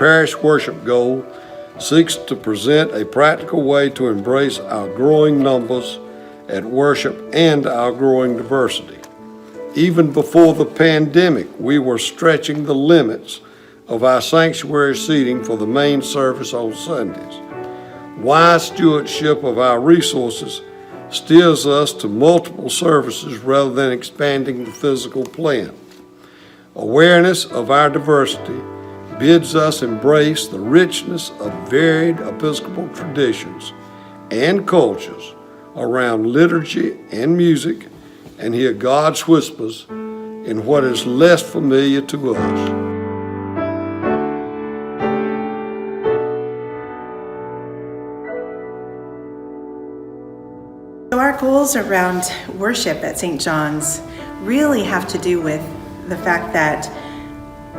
parish worship goal seeks to present a practical way to embrace our growing numbers at worship and our growing diversity. Even before the pandemic, we were stretching the limits of our sanctuary seating for the main service on Sundays. Wise stewardship of our resources steers us to multiple services rather than expanding the physical plan. Awareness of our diversity bids us embrace the richness of varied Episcopal traditions and cultures around liturgy and music, and hear God's whispers in what is less familiar to us. So our goals around worship at St. John's really have to do with the fact that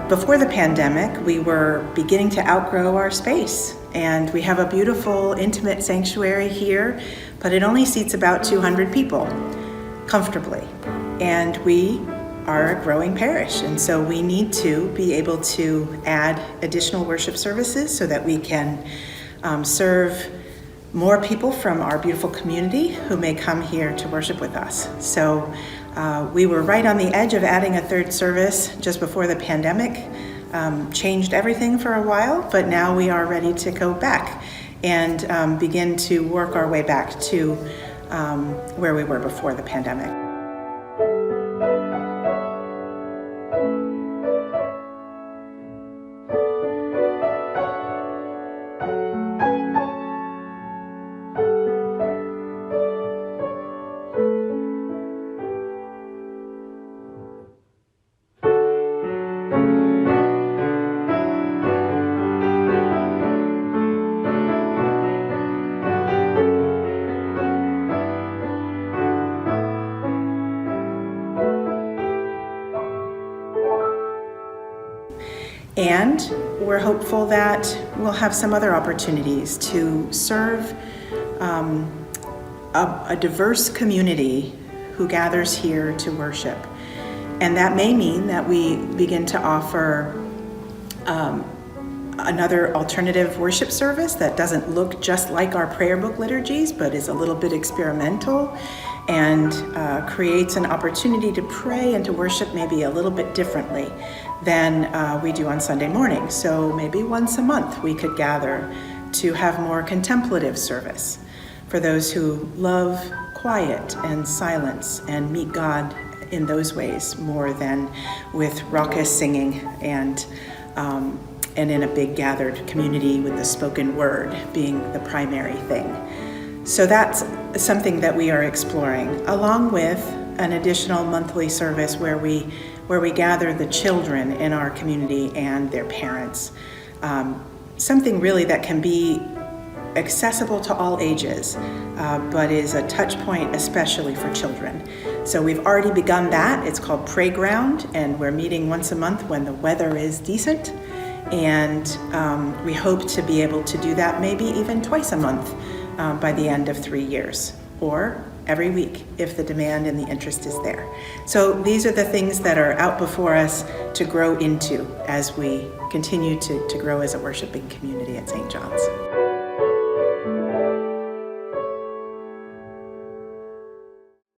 before the pandemic, we were beginning to outgrow our space. And we have a beautiful, intimate sanctuary here, but it only seats about 200 people comfortably. And we are a growing parish, and so we need to be able to add additional worship services so that we can serve more people from our beautiful community who may come here to worship with us. So we were right on the edge of adding a third service just before the pandemic changed everything for a while, but now we are ready to go back and begin to work our way back to where we were before the pandemic. And we're hopeful that we'll have some other opportunities to serve a diverse community who gathers here to worship. And that may mean that we begin to offer another alternative worship service that doesn't look just like our prayer book liturgies, but is a little bit experimental and creates an opportunity to pray and to worship maybe a little bit differently than we do on Sunday morning. So maybe once a month we could gather to have more contemplative service for those who love quiet and silence and meet God in those ways more than with raucous singing and in a big gathered community with the spoken word being the primary thing. So that's something that we are exploring, along with an additional monthly service where we gather the children in our community and their parents. Something really that can be accessible to all ages, but is a touch point especially for children. So we've already begun that. It's called Playground, and we're meeting once a month when the weather is decent. And we hope to be able to do that maybe even twice a month by the end of 3 years, or every week if the demand and the interest is there. So these are the things that are out before us to grow into as we continue to grow as a worshiping community at St. John's.